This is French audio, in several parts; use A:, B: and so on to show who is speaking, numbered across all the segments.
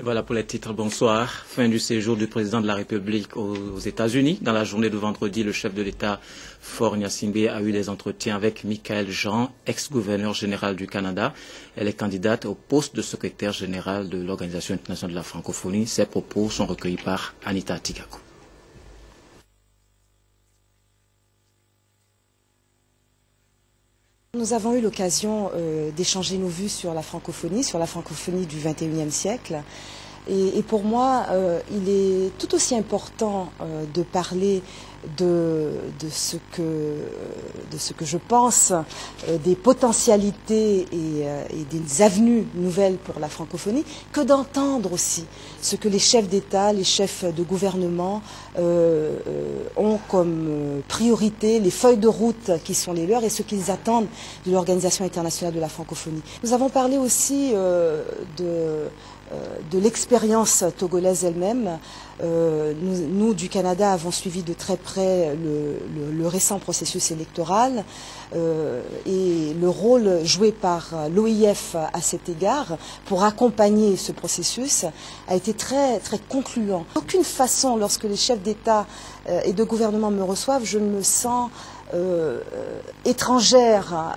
A: Voilà pour les titres. Bonsoir. Fin du séjour du président de la République aux États-Unis. Dans la journée de vendredi, le chef de l'État, Faure Gnassingbé, a eu des entretiens avec Michaëlle Jean, ex-gouverneur général du Canada. Elle est candidate au poste de secrétaire général de l'Organisation internationale de la francophonie. Ses propos sont recueillis par Anita Tigaku.
B: Nous avons eu l'occasion d'échanger nos vues sur la francophonie du XXIe siècle. Et pour moi, il est tout aussi important de parler de ce que je pense des potentialités et des avenues nouvelles pour la francophonie, que d'entendre aussi ce que les chefs d'État, les chefs de gouvernement ont comme priorité, les feuilles de route qui sont les leurs et ce qu'ils attendent de l'Organisation internationale de la francophonie. Nous avons parlé aussi de l'expérience togolaise elle-même. Nous, du Canada, avons suivi de très près le récent processus électoral et le rôle joué par l'OIF à cet égard pour accompagner ce processus a été très, très concluant. D'aucune façon, lorsque les chefs d'État et de gouvernement me reçoivent, je ne me sens étrangère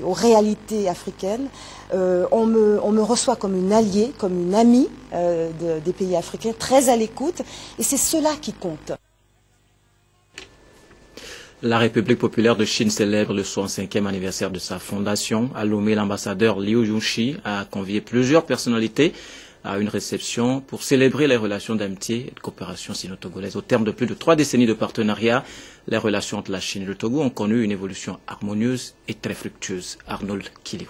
B: aux réalités africaines. On me reçoit comme une alliée, comme une amie des pays africains, très à l'écoute, et c'est cela qui compte.
A: La République populaire de Chine célèbre le 65e anniversaire de sa fondation. À Lomé, l'ambassadeur Liu Yunxi a convié plusieurs personnalités à une réception pour célébrer les relations d'amitié et de coopération sino-togolaise. Au terme de plus de 3 décennies de partenariat, les relations entre la Chine et le Togo ont connu une évolution harmonieuse et très fructueuse. Arnold Kiliou.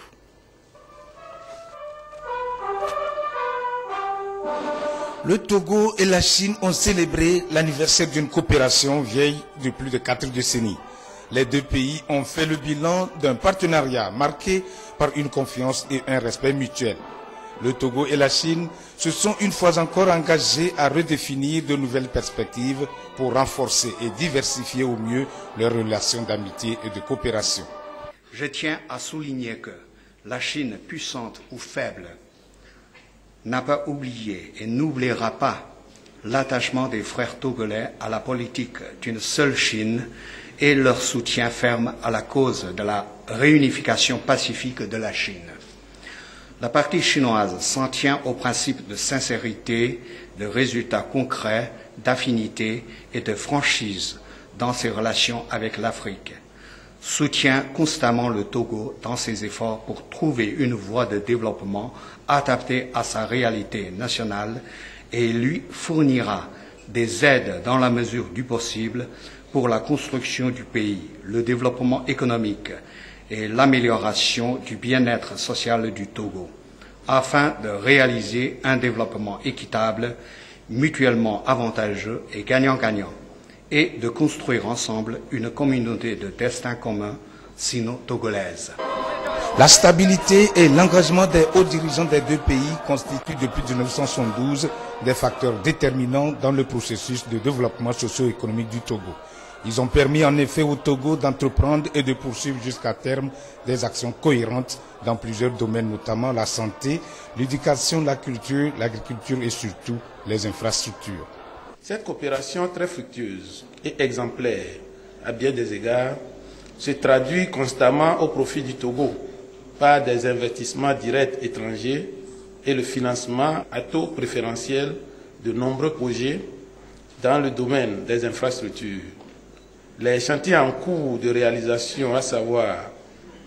C: Le Togo et la Chine ont célébré l'anniversaire d'une coopération vieille de plus de 4 décennies. Les deux pays ont fait le bilan d'un partenariat marqué par une confiance et un respect mutuel. Le Togo et la Chine se sont une fois encore engagés à redéfinir de nouvelles perspectives pour renforcer et diversifier au mieux leurs relations d'amitié et de coopération.
D: Je tiens à souligner que la Chine, puissante ou faible, n'a pas oublié et n'oubliera pas l'attachement des frères togolais à la politique d'une seule Chine et leur soutien ferme à la cause de la réunification pacifique de la Chine. La partie chinoise s'en tient au principe de sincérité, de résultats concrets, d'affinité et de franchise dans ses relations avec l'Afrique, soutient constamment le Togo dans ses efforts pour trouver une voie de développement adaptée à sa réalité nationale et lui fournira des aides dans la mesure du possible pour la construction du pays, le développement économique et l'amélioration du bien-être social du Togo, afin de réaliser un développement équitable, mutuellement avantageux et gagnant-gagnant, et de construire ensemble une communauté de destin commun sino-togolaise.
C: La stabilité et l'engagement des hauts dirigeants des deux pays constituent depuis 1972 des facteurs déterminants dans le processus de développement socio-économique du Togo. Ils ont permis en effet au Togo d'entreprendre et de poursuivre jusqu'à terme des actions cohérentes dans plusieurs domaines, notamment la santé, l'éducation, la culture, l'agriculture et surtout les infrastructures.
E: Cette coopération très fructueuse et exemplaire à bien des égards se traduit constamment au profit du Togo par des investissements directs étrangers et le financement à taux préférentiel de nombreux projets dans le domaine des infrastructures. Les chantiers en cours de réalisation, à savoir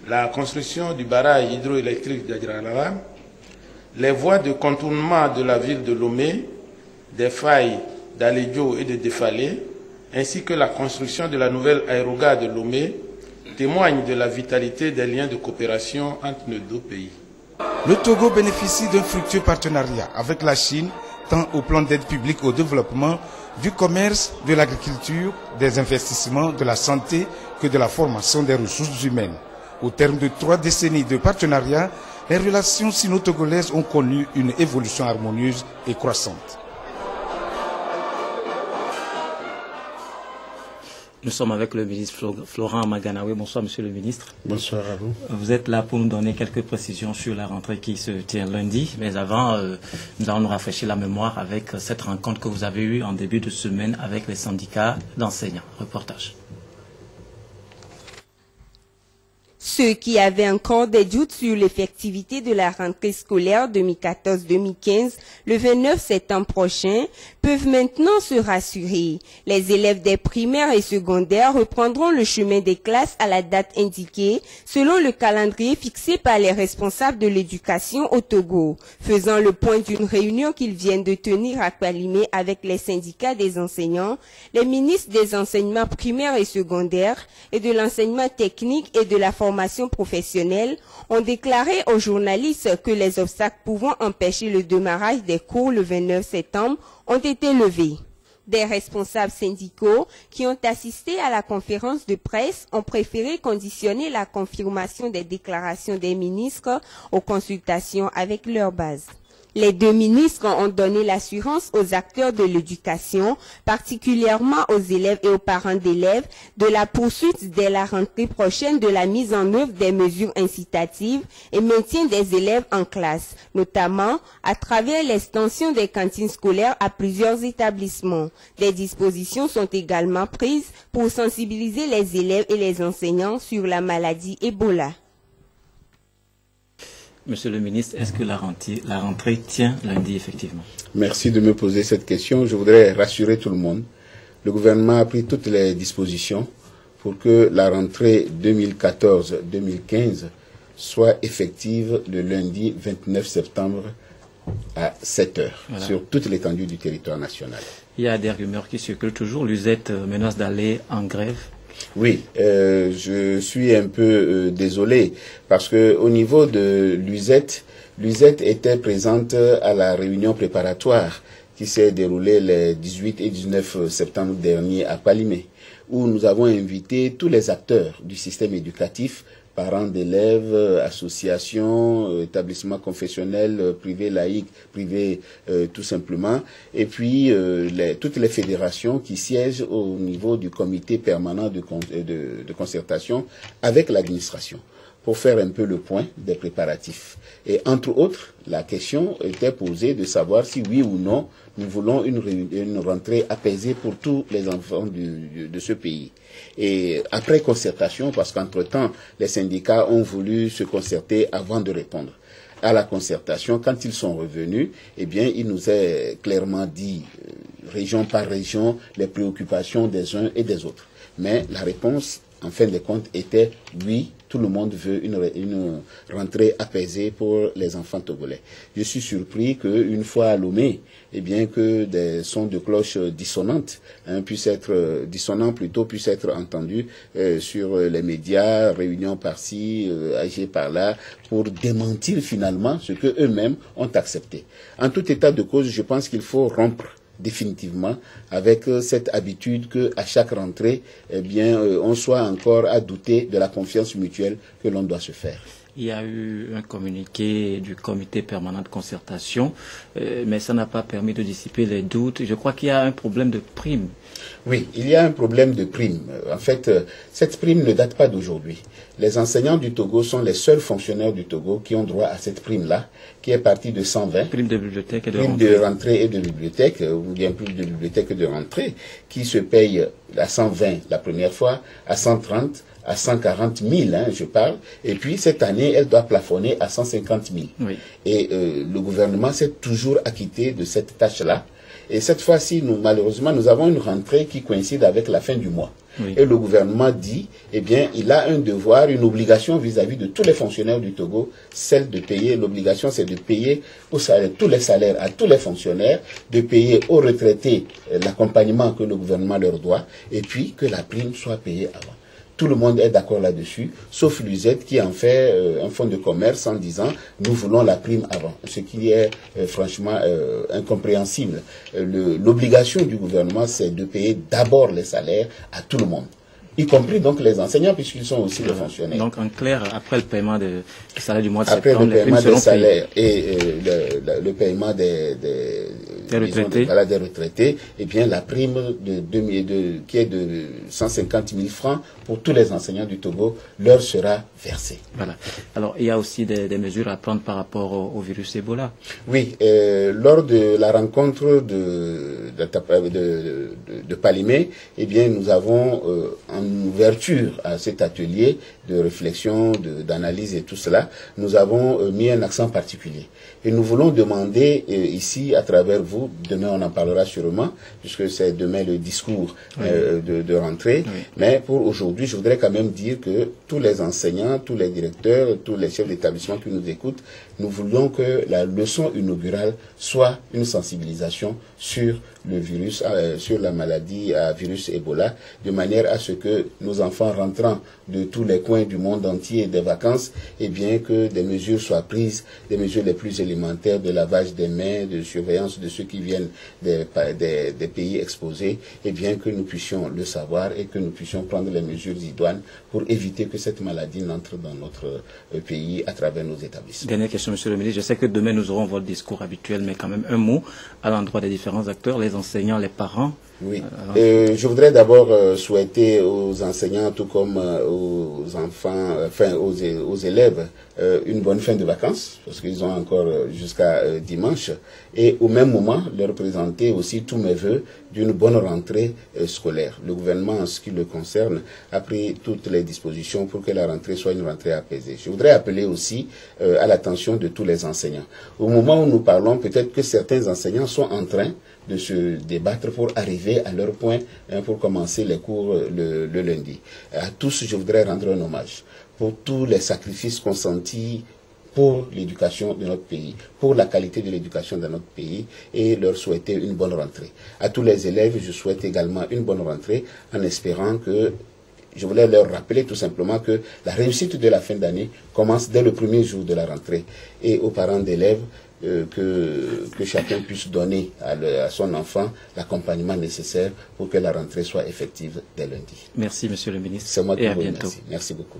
E: la construction du barrage hydroélectrique de Djiranawa, les voies de contournement de la ville de Lomé, des failles d'Alédio et de Défalé, ainsi que la construction de la nouvelle aérogare de Lomé, témoignent de la vitalité des liens de coopération entre nos deux pays.
C: Le Togo bénéficie d'un fructueux partenariat avec la Chine, tant au plan d'aide publique au développement, du commerce, de l'agriculture, des investissements, de la santé, que de la formation des ressources humaines. Au terme de 3 décennies de partenariat, les relations sino-togolaises ont connu une évolution harmonieuse et croissante.
A: Nous sommes avec le ministre Florent Maganawe. Bonsoir, monsieur le ministre.
F: Bonsoir à vous.
A: Vous êtes là pour nous donner quelques précisions sur la rentrée qui se tient lundi. Mais avant, nous allons nous rafraîchir la mémoire avec cette rencontre que vous avez eue en début de semaine avec les syndicats d'enseignants. Reportage.
G: Ceux qui avaient encore des doutes sur l'effectivité de la rentrée scolaire 2014-2015 le 29 septembre prochain peuvent maintenant se rassurer. Les élèves des primaires et secondaires reprendront le chemin des classes à la date indiquée selon le calendrier fixé par les responsables de l'éducation au Togo. Faisant le point d'une réunion qu'ils viennent de tenir à Kwalimé avec les syndicats des enseignants, les ministres des enseignements primaires et secondaires et de l'enseignement technique et de la formation professionnelle ont déclaré aux journalistes que les obstacles pouvant empêcher le démarrage des cours le 29 septembre ont été levés. Des responsables syndicaux qui ont assisté à la conférence de presse ont préféré conditionner la confirmation des déclarations des ministres aux consultations avec leur base. Les deux ministres ont donné l'assurance aux acteurs de l'éducation, particulièrement aux élèves et aux parents d'élèves, de la poursuite dès la rentrée prochaine de la mise en œuvre des mesures incitatives et maintien des élèves en classe, notamment à travers l'extension des cantines scolaires à plusieurs établissements. Des dispositions sont également prises pour sensibiliser les élèves et les enseignants sur la maladie Ebola.
A: Monsieur le ministre, est-ce que la rentrée tient lundi, effectivement?
F: Merci de me poser cette question. Je voudrais rassurer tout le monde. Le gouvernement a pris toutes les dispositions pour que la rentrée 2014-2015 soit effective le lundi 29 septembre à 7 heures, voilà, sur toute l'étendue du territoire national.
A: Il y a des rumeurs qui circulent toujours. L'USET menace d'aller en grève.
F: Oui, je suis un peu désolé parce que au niveau de l'USET était présente à la réunion préparatoire qui s'est déroulée les 18 et 19 septembre dernier à Kwalimé, où nous avons invité tous les acteurs du système éducatif, parents d'élèves, associations, établissements confessionnels, privés laïcs, privés tout simplement, et puis toutes les fédérations qui siègent au niveau du comité permanent de concertation avec l'administration, pour faire un peu le point des préparatifs. Et entre autres, la question était posée de savoir si oui ou non nous voulons une rentrée apaisée pour tous les enfants de ce pays. Et après concertation, parce qu'entre-temps, les syndicats ont voulu se concerter avant de répondre à la concertation, quand ils sont revenus, eh bien, il nous est clairement dit, région par région, les préoccupations des uns et des autres. Mais la réponse, en fin de compte, était oui, tout le monde veut une rentrée apaisée pour les enfants togolais. Je suis surpris qu'une fois à Lomé, eh bien que des sons de cloche dissonantes puissent être entendus sur les médias, réunions par-ci, AG par-là, pour démentir finalement ce que eux-mêmes ont accepté. En tout état de cause, je pense qu'il faut rompre définitivement avec cette habitude que à chaque rentrée, eh bien, on soit encore à douter de la confiance mutuelle que l'on doit se faire.
A: Il y a eu un communiqué du comité permanent de concertation, mais ça n'a pas permis de dissiper les doutes. Je crois qu'il y a un problème de prime.
F: Oui, il y a un problème de prime. En fait, cette prime ne date pas d'aujourd'hui. Les enseignants du Togo sont les seuls fonctionnaires du Togo qui ont droit à cette prime-là, qui est partie de 120.
A: Prime de bibliothèque et de
F: rentrée. Prime de rentrée et de bibliothèque, ou bien plus de bibliothèque que de rentrée, qui se paye à 120 la première fois, à 130, à 140 000, je parle, et puis cette année, elle doit plafonner à 150 000. Oui. Et le gouvernement s'est toujours acquitté de cette tâche-là. Et cette fois-ci, malheureusement, nous avons une rentrée qui coïncide avec la fin du mois. Oui. Et le gouvernement dit, eh bien, il a un devoir, une obligation vis-à-vis de tous les fonctionnaires du Togo, celle de payer, l'obligation c'est de payer tous les salaires à tous les fonctionnaires, de payer aux retraités l'accompagnement que le gouvernement leur doit, et puis que la prime soit payée avant. Tout le monde est d'accord là-dessus, sauf l'USET qui en fait un fonds de commerce en disant nous voulons la prime avant, ce qui est franchement incompréhensible. L'obligation du gouvernement, c'est de payer d'abord les salaires à tout le monde, y compris donc les enseignants, puisqu'ils sont aussi les fonctionnaires.
A: Donc en clair, après le paiement des salaires du mois de
F: septembre,
A: après le paiement des salaires
F: et le paiement des retraités, eh bien la prime qui est de 150 000 francs pour tous les enseignants du Togo leur sera versée.
A: Voilà. Alors il y a aussi des mesures à prendre par rapport au virus Ebola.
F: Oui, lors de la rencontre de Palimé, eh bien nous avons en ouverture à cet atelier de réflexion, d'analyse et tout cela, nous avons mis un accent particulier. Et nous voulons demander ici, à travers vous, demain on en parlera sûrement, puisque c'est demain le discours de rentrée, mais pour aujourd'hui, je voudrais quand même dire que tous les enseignants, tous les directeurs, tous les chefs d'établissement qui nous écoutent, nous voulons que la leçon inaugurale soit une sensibilisation sur le virus, sur la maladie à virus Ebola, de manière à ce que nos enfants rentrant de tous les coins du monde entier des vacances, eh bien que des mesures soient prises, des mesures les plus élémentaires de lavage des mains, de surveillance de ceux qui viennent des pays exposés, eh bien que nous puissions le savoir et que nous puissions prendre les mesures idoines pour éviter que cette maladie n'entre dans notre pays à travers nos établissements.
A: Dernière question, Monsieur le ministre. Je sais que demain nous aurons votre discours habituel, mais quand même un mot à l'endroit des différents acteurs, les enseignants, les parents.
F: Oui. Je voudrais d'abord souhaiter aux enseignants, tout comme aux enfants, aux élèves, une bonne fin de vacances, parce qu'ils ont encore jusqu'à dimanche, et au même moment leur présenter aussi tous mes vœux d'une bonne rentrée scolaire. Le gouvernement, en ce qui le concerne, a pris toutes les dispositions pour que la rentrée soit une rentrée apaisée. Je voudrais appeler aussi à l'attention de tous les enseignants. Au moment où nous parlons, peut-être que certains enseignants sont en train de se débattre pour arriver à leur point, pour commencer les cours le lundi. À tous, je voudrais rendre un hommage pour tous les sacrifices consentis pour l'éducation de notre pays, pour la qualité de l'éducation de notre pays, et leur souhaiter une bonne rentrée. À tous les élèves, je souhaite également une bonne rentrée, en espérant que je voulais leur rappeler tout simplement que la réussite de la fin d'année commence dès le premier jour de la rentrée. Et aux parents d'élèves, que chacun puisse donner à son enfant l'accompagnement nécessaire pour que la rentrée soit effective dès lundi.
A: Merci, Monsieur le ministre.
F: C'est moi qui
A: et à
F: vous
A: bientôt.
F: remercie. Merci beaucoup.